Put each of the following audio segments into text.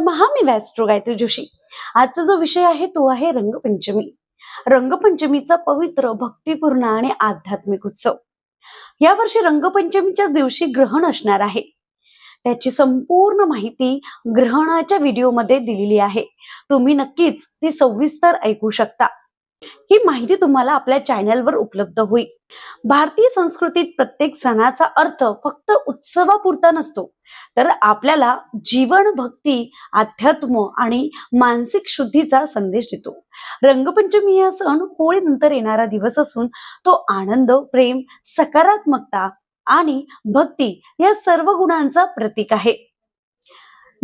नमः. मी वॅस्ट्रो गायत्री जोशी. आजचा जो विषय आहे तो आहे रंगपंचमी. रंगपंचमीचा पवित्र, भक्तिपूर्ण आणि आध्यात्मिक उत्सव. या वर्षी रंगपंचमीच्याच दिवशी ग्रहण असणार आहे. त्याची संपूर्ण माहिती ग्रहणाच्या व्हिडिओमध्ये दिलेली आहे. तुम्ही नक्कीच ती सविस्तर ऐकू शकता. ही माहिती तुम्हाला आपल्या चॅनलवर उपलब्ध होईल. भारतीय संस्कृतीत प्रत्येक सणाचा अर्थ फक्त उत्सवापुरता नसतो, तर आपल्याला जीवन, भक्ती, अध्यात्म आणि मानसिक शुद्धीचा संदेश देतो. रंगपंचमी हा सण होळीनंतर येणारा दिवस असून तो आनंद, प्रेम, सकारात्मकता आणि भक्ती या सर्व गुणांचा प्रतीक आहे.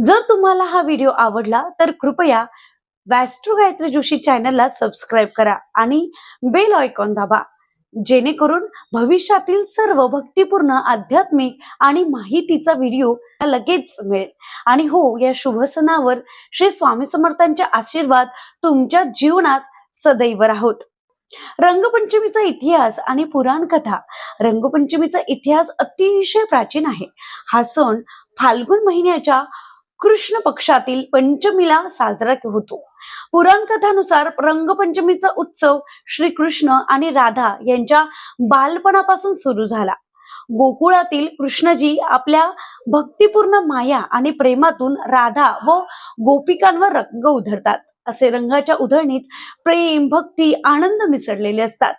जर तुम्हाला हा व्हिडिओ आवडला तर कृपया वॅस्ट्रो गायत्री जोशी चॅनलला सबस्क्राईब करा आणि बेल आयकॉन दाबा, जेणेकरून भविष्यातील सर्व भक्तिपूर्ण, आध्यात्मिक आणि माहितीचा व्हिडिओ लगेच मिळेल. आणि हो, या शुभ सणावर श्री स्वामी समर्थांचे आशीर्वाद तुमच्या जीवनात सदैव राहोत. रंगपंचमीचा इतिहास आणि पुराण कथा. रंगपंचमीचा इतिहास अतिशय प्राचीन आहे. हा सण फाल्गुन महिन्याच्या कृष्ण पक्षातील पंचमीला साजरा होतो. पुराण कथानुसार रंगपंचमीचा उत्सव श्रीकृष्ण आणि राधा यांच्या बालपणापासून सुरू झाला. गोकुळातील कृष्णजी आपल्या भक्तिपूर्ण माया आणि प्रेमातून राधा व गोपिकांवर रंग उधळतात. असे रंगाच्या उधळणीत प्रेम, भक्ती, आनंद मिसळलेले असतात.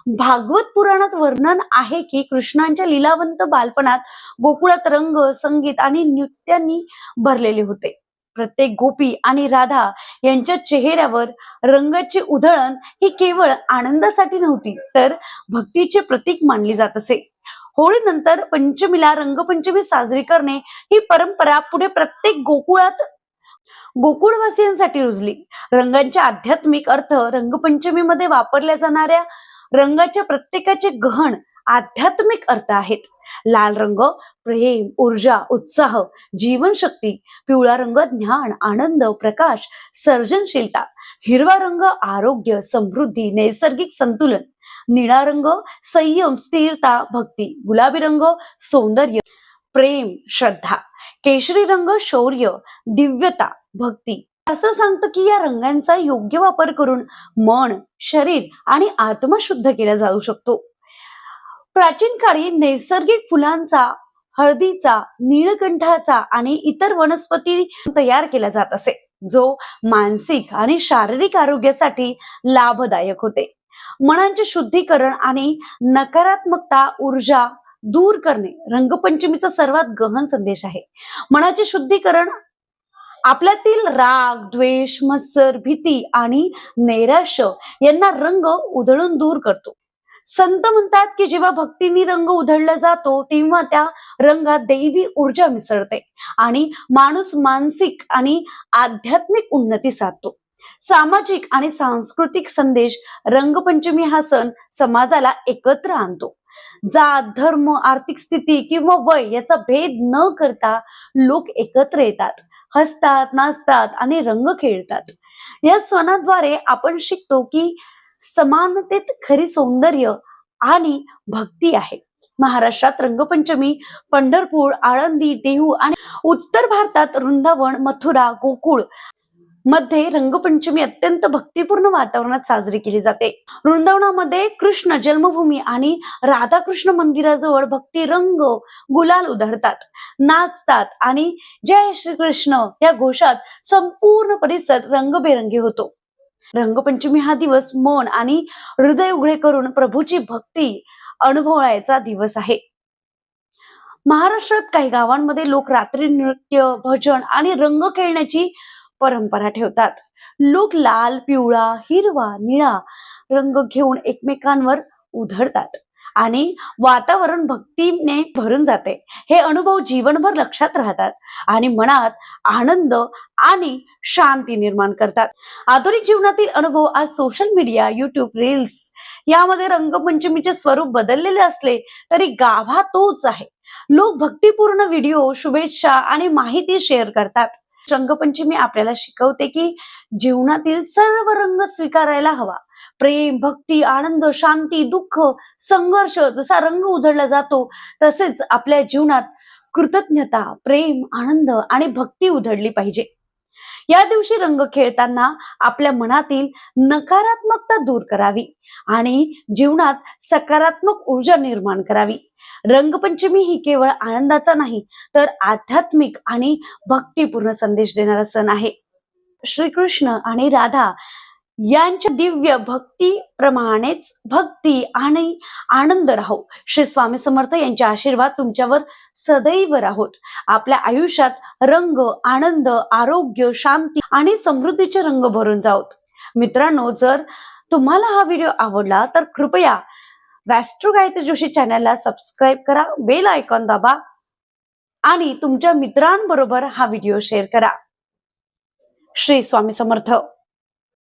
भागवत पुराणात वर्णन आहे की कृष्णांच्या लीलावंत बालपणात गोकुळात रंग, संगीत आणि नृत्यांनी भरलेले होते. प्रत्येक गोपी आणि राधा यांच्या चेहऱ्यावर रंगाची उधळण ही केवळ आनंदासाठी नव्हती, तर भक्तीचे प्रतीक मानली जात असे. होळीनंतर पंचमीला रंगपंचमी साजरी करणे ही परंपरा पुढे प्रत्येक गोकुळवासियांसाठी रुजली. रंगांचे आध्यात्मिक अर्थ. रंगपंचमीमध्ये वापरल्या जाणाऱ्या रंगाच्या प्रत्येकाचे गहन आध्यात्मिक अर्थ आहेत. लाल रंग प्रेम, ऊर्जा, उत्साह, जीवनशक्ती. पिवळा रंग ज्ञान, आनंद, प्रकाश, सर्जनशीलता. हिरवा रंग आरोग्य, समृद्धी, नैसर्गिक संतुलन. निळा रंग संयम, स्थिरता, भक्ती. गुलाबी रंग सौंदर्य, प्रेम, श्रद्धा. केशरी रंग शौर्य, दिव्यता, भक्ती. असं सांगतं की या रंगांचा योग्य वापर करून मन, शरीर आणि आत्मा शुद्ध केला जाऊ शकतो. प्राचीन काळी नैसर्गिक फुलांचा, हळदीचा, नीलकंठाचा आणि इतर वनस्पती तयार केला जात असे, जो मानसिक आणि शारीरिक आरोग्यासाठी लाभदायक होते. मनाचे शुद्धीकरण आणि नकारात्मकता, ऊर्जा दूर करणे रंगपंचमीचा सर्वात गहन संदेश आहे. मनाचे शुद्धीकरण आपल्यातील राग, द्वेष, मत्सर, भीती आणि नैराश्य यांना रंग उधळून दूर करतो. संत म्हणतात की जेव्हा भक्तीने रंग उधळला जातो तेव्हा त्या रंगात दैवी ऊर्जा मिसळते आणि माणूस मानसिक आणि आध्यात्मिक उन्नती साधतो. सामाजिक आणि सांस्कृतिक संदेश. रंगपंचमी हा सण समाजाला एकत्र आणतो. जात, धर्म, आर्थिक स्थिती किंवा वय याचा भेद न करता लोक एकत्र येतात, हसतात, नाचतात आणि रंग खेळतात. या सणाद्वारे आपण शिकतो की समानतेत खरी सौंदर्य आणि भक्ती आहे. महाराष्ट्रात रंगपंचमी पंढरपूर, आळंदी, देहू आणि उत्तर भारतात वृंदावन, मथुरा, गोकुळ मध्ये रंगपंचमी अत्यंत भक्तिपूर्ण वातावरणात साजरी केली जाते. वृंदावनामध्ये कृष्ण जन्मभूमी आणि राधाकृष्ण मंदिराजवळ भक्ती रंग, गुलाल उधळतात, नाचतात आणि जय श्री कृष्ण या घोषात संपूर्ण परिसर रंगबेरंगी होतो. रंगपंचमी हा दिवस मन आणि हृदय उघडे करून प्रभूची भक्ती अनुभवायचा दिवस आहे. महाराष्ट्रात काही गावांमध्ये लोक रात्री नृत्य, भजन आणि रंग खेळण्याची परंपरा ठेवतात. लोक लाल, पिवळा, हिरवा, निळा रंग घेऊन एकमेकांवर उधळतात आणि वातावरण भक्तीने भरून जाते. हे अनुभव जीवनभर लक्षात राहतात आणि मनात आनंद आणि शांती निर्माण करतात. आधुनिक जीवनातील अनुभव. आज सोशल मीडिया, युट्यूब, रील्स यामध्ये रंगपंचमीचे स्वरूप बदललेले असले तरी गाभा तोच आहे. लोक भक्तिपूर्ण व्हिडिओ, शुभेच्छा आणि माहिती शेअर करतात. रंगपंचमी आपल्याला शिकवते की जीवनातील सर्व रंग स्वीकारायला हवा. प्रेम, भक्ती, आनंद, शांती, दुःख, संघर्ष जसा रंग उधळला जातो तसेच आपल्या जीवनात कृतज्ञता, प्रेम, आनंद आणि भक्ती उधळली पाहिजे. या दिवशी रंग खेळताना आपल्या मनातील नकारात्मकता दूर करावी आणि जीवनात सकारात्मक ऊर्जा निर्माण करावी. रंगपंचमी ही केवळ आनंदाचा नाही तर आध्यात्मिक आणि भक्तिपूर्ण संदेश देणारा सण आहे. श्रीकृष्ण आणि राधा यांच्या दिव्य भक्ती प्रमाणेच भक्ती आणि आनंद राहो. श्री स्वामी समर्थ यांचे आशीर्वाद तुमच्यावर सदैव राहोत. आपल्या आयुष्यात रंग, आनंद, आरोग्य, शांती आणि समृद्धीचे रंग भरून जावोत. मित्रांनो, जर तुम्हाला हा व्हिडिओ आवडला तर कृपया वॅस्ट्रो गायत्री जोशी चॅनलला सबस्क्राईब करा, बेल आयकॉन दाबा आणि तुमच्या मित्रांबरोबर हा व्हिडिओ शेअर करा. श्री स्वामी समर्थ.